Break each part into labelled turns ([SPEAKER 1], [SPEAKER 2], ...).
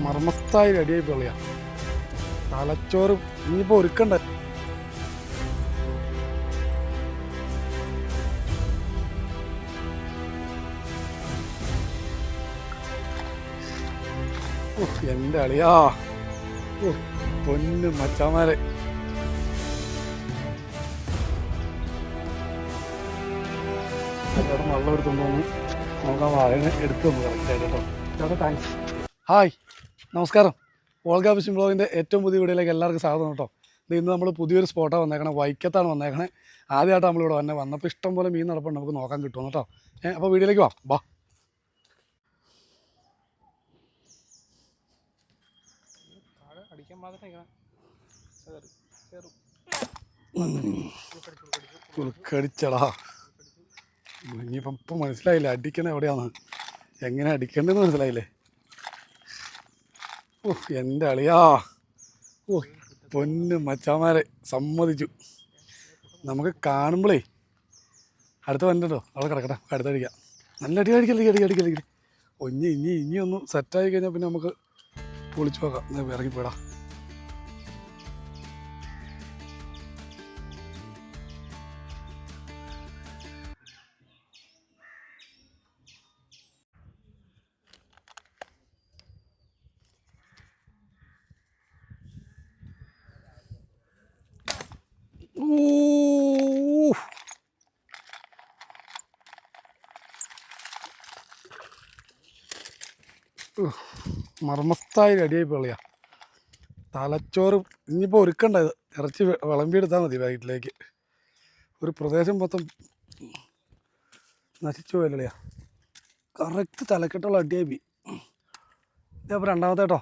[SPEAKER 1] മർമ്മസ്ഥായി റെഡിയായി പൊളിയാ. തലച്ചോറ് ഇനിയിപ്പോൾ ഒരുക്കണ്ട. എൻ്റെ അളിയാ, പൊന്നു മച്ചാമാരെ. ചേട്ടൻ വെള്ളം എടുത്തുകൊണ്ടുവന്ന് നമുക്ക് ആ വാഴനെ എടുത്തു തന്നു കറക്റ്റായിട്ട് കേട്ടോ. ചേട്ടാ താങ്ക്സ്. ഹായ്, നമസ്കാരം. ഓൾഗ ഫിഷിംഗ് ബ്ലോഗിൻ്റെ ഏറ്റവും പുതിയ വീഡിയോയിലേക്ക് എല്ലാവർക്കും സ്വാഗതം കേട്ടോ. ഇന്ന് നമ്മൾ പുതിയൊരു സ്പോട്ടാണ് വന്നേക്കണേ, വൈക്കത്താണ് വന്നേക്കണേ. ആദ്യമായിട്ട് നമ്മളിവിടെ വന്നപ്പോൾ ഇഷ്ടം പോലെ മീൻ നടപ്പുണ്ട്, നമുക്ക് നോക്കാൻ കിട്ടുമെന്ന് കേട്ടോ. അപ്പോൾ വീഡിയോയിലേക്ക് വാ. കടിച്ചടാ. ഇനിയിപ്പം മനസ്സിലായില്ല അടിക്കണ എവിടെയാണ്, എങ്ങനെ അടിക്കേണ്ടതെന്ന് മനസ്സിലായില്ലേ. എൻ്റെ അളിയാ, പൊന്നു മച്ചാമാരെ സമ്മതിച്ചു. നമുക്ക് കാണുമ്പോഴേ അടുത്ത വന്നിട്ടോ അവിടെ കിടക്കട്ടെ, അടുത്തടിക്കാം. നല്ല അടിക്കല്ലേ. ഇനി ഒന്ന് സെറ്റായി കഴിഞ്ഞാൽ പിന്നെ നമുക്ക് പൊളിച്ചു നോക്കാം. ഇറങ്ങിപ്പോടാ. മർമ്മസ്ഥായി റെഡിയായി പൊളിയാ. തലച്ചോറ് ഇനിയിപ്പോൾ ഒരുക്കണ്ട. ഇറച്ചി വിളമ്പിയെടുത്താൽ മതി വൈകിട്ടിലേക്ക്. ഒരു പ്രദേശം മൊത്തം നശിച്ചു പോയല്ലിയാ. കറക്റ്റ് തലക്കെട്ടുള്ള അടിയായി പോയി. ഇതപ്പോൾ രണ്ടാമത്തെ കേട്ടോ.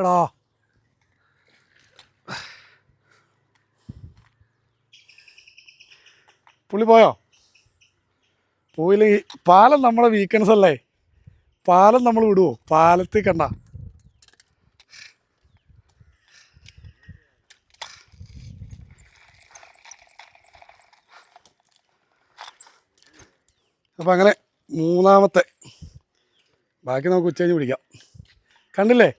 [SPEAKER 1] എടാ പുള്ളി പോയോ? പോയില്ലെങ്കിൽ പാലം നമ്മളെ വീക്കൻസ് അല്ലേ, പാലം നമ്മൾ വിടുവോ? പാലത്തിൽ കണ്ട അപ്പം അങ്ങനെ മൂന്നാമത്തെ. ബാക്കി നമുക്ക് ഉച്ച കഴിഞ്ഞ് പിടിക്കാം. കണ്ടില്ലേ?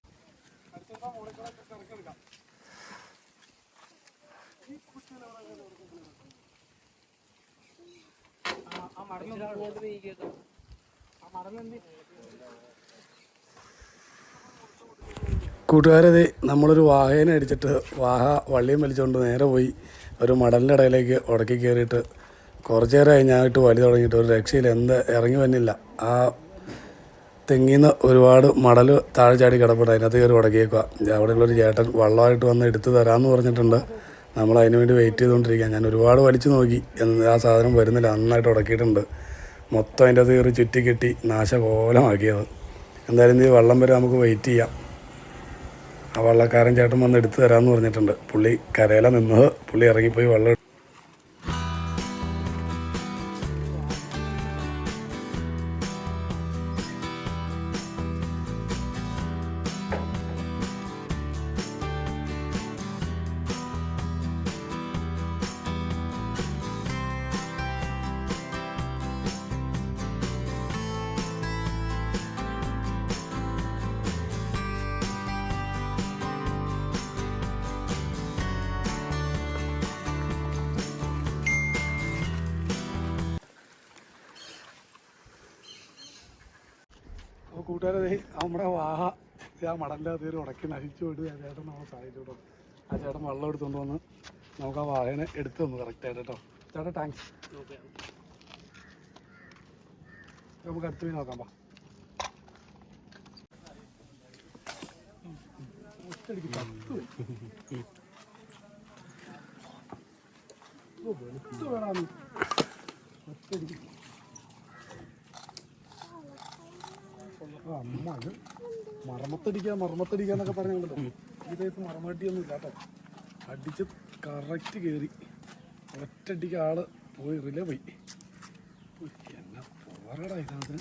[SPEAKER 1] കൂട്ടുകാരത് നമ്മളൊരു വാഹേനെ അടിച്ചിട്ട് വാഹ വള്ളിയും വലിച്ചുകൊണ്ട് നേരെ പോയി ഒരു മടലിൻ്റെ ഇടയിലേക്ക് ഉടക്കി കയറിയിട്ട് കുറച്ച് നേരം കഴിഞ്ഞായിട്ട് വലി തുടങ്ങിയിട്ട് ഒരു രക്ഷയിൽ ഇറങ്ങി വന്നില്ല. ആ തെങ്ങിന്ന് ഒരുപാട് മടൽ താഴെ ചാടി കിടപ്പുണ്ട്, അതിനകത്ത് കയറി ഉടക്കിയേക്കുക. അവിടെയുള്ളൊരു ചേട്ടൻ വള്ളമായിട്ട് വന്ന് എടുത്ത് തരാമെന്ന് പറഞ്ഞിട്ടുണ്ട്. നമ്മൾ അതിന് വേണ്ടി വെയിറ്റ് ചെയ്തുകൊണ്ടിരിക്കുക. ഞാൻ ഒരുപാട് വലിച്ചു നോക്കി, ആ സാധനം വരുന്നില്ല. നന്നായിട്ട് ഉടക്കിയിട്ടുണ്ട്. മൊത്തം അതിൻ്റെ അത് കയറി ചുറ്റി കെട്ടി നാശകോലമാക്കിയത്. എന്തായാലും ഈ വള്ളം വരെ നമുക്ക് വെയിറ്റ് ചെയ്യാം. ആ വള്ളക്കാരൻ ചേട്ടൻ വന്ന് എടുത്തു തരാമെന്ന് പറഞ്ഞിട്ടുണ്ട്. പുള്ളി കരയില നിന്നത്, പുള്ളി ഇറങ്ങിപ്പോയി വള്ളം. അപ്പോൾ കൂട്ടുകാരെ നമ്മുടെ വാഹ ആ മടലിൻ്റെ കയറി ഉടക്കി നശിച്ചു പോയിട്ട് ആ ചേട്ടൻ നമ്മളെ സഹായിച്ചു കേട്ടോ. ആ ചേട്ടൻ വെള്ളം എടുത്തുകൊണ്ട് വന്ന് നമുക്ക് ആ വാഹനെ എടുത്തു തന്നു കറക്റ്റായിട്ട് കേട്ടോ. ചേട്ടാ താങ്ക്സ്. നമുക്ക് അടുത്ത് പോയി നോക്കാം. വേണം അമ്മ മർമ്മത്തടിക്കുക എന്നൊക്കെ പറഞ്ഞുണ്ടല്ലോ. ഈ ടൈപ്പ് മർമ്മട്ടിയൊന്നും ഇല്ല കേട്ടോ. അടിച്ച് കറക്റ്റ് കയറി ഒറ്റടിക്ക് ആള് പോയി റിലേ പോയി. എന്നാ പോരാടാ ഇതിനകത്തിന്.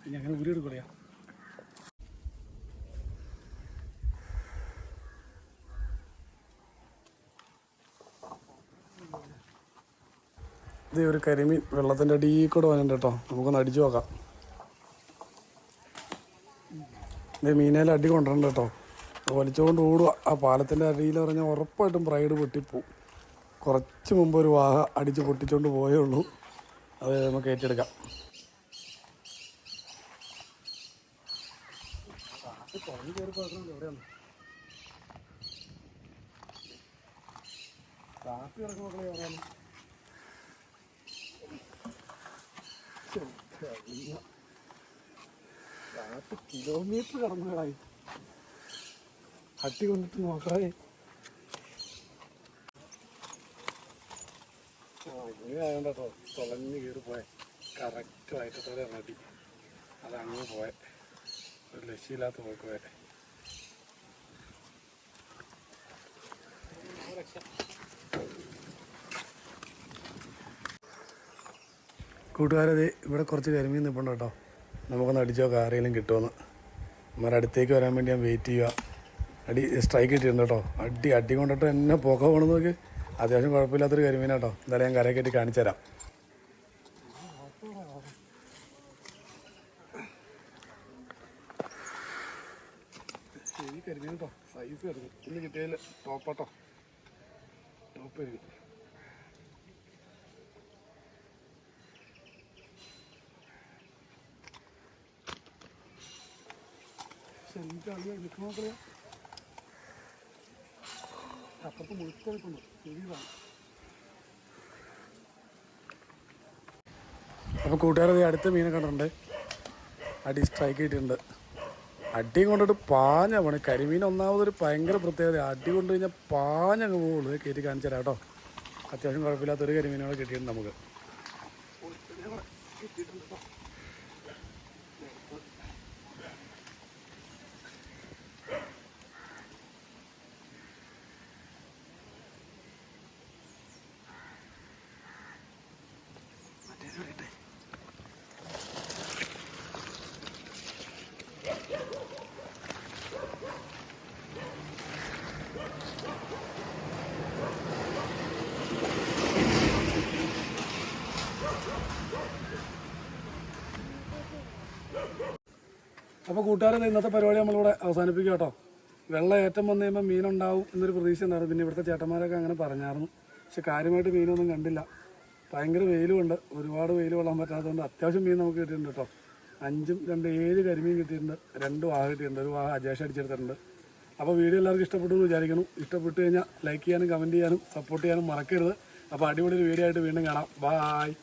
[SPEAKER 1] ഇനി അങ്ങനെ ഊരി എടുക്കൂലയാ. ഇത് ഒരു കരിമീൻ വെള്ളത്തിൻ്റെ അടിയിൽ കൂടെ വന്നിട്ട് കേട്ടോ. നമുക്കൊന്ന് അടിച്ചു നോക്കാം. ഇത് മീനേലും അടി കൊണ്ടുവരണ്ട കേട്ടോ. വലിച്ചുകൊണ്ട് ഓടുക. ആ പാലത്തിൻ്റെ അടിയിൽ പറഞ്ഞാൽ ഉറപ്പായിട്ടും പ്രൈഡ് പൊട്ടിപ്പോവും. കുറച്ച് മുമ്പ് ഒരു വാഹ അടിച്ച് പൊട്ടിച്ചുകൊണ്ട് പോയേ ഉള്ളൂ. അത് നമുക്ക് ഏറ്റെടുക്കാം. കാപ്പി ഇറക്കുമ്പോൾ പറയാൻ കിലോമീറ്റർ കടന്നുകളായി. അട്ടി കൊണ്ടിട്ട് നോക്കാതെ. ഇങ്ങനെ ആയതുകൊണ്ട് കേട്ടോ തുളഞ്ഞ് കയറി പോയെ. കറക്റ്റ് വയറ്റത്തോടെ അടി അതങ്ങനെ പോയെ. ഒരു ലക്ഷ്യമില്ലാത്ത പോക്ക് പോയെ. കൂട്ടുകാരത് ഇവിടെ കുറച്ച് കരിമീൻ നിൽപ്പുണ്ട് കേട്ടോ. നമുക്കൊന്ന് അടിച്ച് നോക്കാം ആരെങ്കിലും കിട്ടുമെന്ന്. നമ്മുടെ അടുത്തേക്ക് വരാൻ വേണ്ടി ഞാൻ വെയിറ്റ് ചെയ്യുക. സ്ട്രൈക്ക് കിട്ടിയിട്ടുണ്ട് കേട്ടോ. അടി കൊണ്ടിട്ട് എന്നെ പുക പോകണമെന്ന് നോക്കി. അത്യാവശ്യം കുഴപ്പമില്ലാത്തൊരു കരിമീൻ കേട്ടോ. എന്തായാലും ഞാൻ കരയെ കയറ്റി കാണിച്ചു തരാം. ശരി കരിമീൻ കേട്ടോ. സൈസ് കരിമീൻ ഇന്ന് കിട്ടിയതിൽ ടോപ്പാട്ടോ. ടോപ്പ് കരിമീൻ. അപ്പുറത്ത് മുഴുക്കെടുക്കുന്നു. ശരിയാണ്. അപ്പോൾ കൂട്ടുകാരത് അടുത്ത മീനെ കണ്ടിട്ടുണ്ട്. അടി സ്ട്രൈക്ക് കിട്ടിയിട്ടുണ്ട്. അടി കൊണ്ടിട്ട് പാഞ്ഞ പോണേ. കരിമീൻ ഒന്നാമതൊരു ഭയങ്കര പ്രത്യേകത. അടി കൊണ്ട് കഴിഞ്ഞാൽ പാഞ്ഞങ്ങ് പോകുള്ളൂ. കയറ്റി കാണിച്ചു തരാം കേട്ടോ. അത്യാവശ്യം കുഴപ്പമില്ലാത്തൊരു കരിമീനോടെ കിട്ടിയിട്ടുണ്ട് നമുക്ക്. അപ്പോൾ കൂട്ടുകാരെ ഇന്നത്തെ പരിപാടി നമ്മളിവിടെ അവസാനിപ്പിക്കുക കേട്ടോ. വെള്ളം ഏറ്റം വന്നു കഴിയുമ്പോൾ മീനുണ്ടാവും എന്നൊരു പ്രതീക്ഷ ഉണ്ടായിരുന്നു. പിന്നെ ഇവിടുത്തെ ചേട്ടന്മാരൊക്കെ അങ്ങനെ പറഞ്ഞായിരുന്നു. പക്ഷെ കാര്യമായിട്ട് മീനൊന്നും കണ്ടില്ല. ഭയങ്കര വെയിലുമുണ്ട്. ഒരുപാട് വെയിൽ കൊള്ളാൻ പറ്റാത്തതുകൊണ്ട് അത്യാവശ്യം മീൻ നമുക്ക് കിട്ടിയിട്ടുണ്ട് കേട്ടോ. 5 2 7 കരിമീൻ കിട്ടിയിട്ടുണ്ട്. 2 വാഹ കിട്ടിയിട്ടുണ്ട്. ഒരു വാഹ അജേഷ് അടിച്ചെടുത്തിട്ടുണ്ട്. അപ്പോൾ വീഡിയോ എല്ലാവർക്കും ഇഷ്ടപ്പെട്ടു എന്ന് വിചാരിക്കണം. ഇഷ്ടപ്പെട്ട് കഴിഞ്ഞാൽ ലൈക്ക് ചെയ്യാനും കമൻറ്റ് ചെയ്യാനും സപ്പോർട്ട് ചെയ്യാനും മറക്കരുത്. അപ്പോൾ അടിപൊളി ഒരു വീഡിയോ ആയിട്ട് വീണ്ടും കാണാം. ബായ്.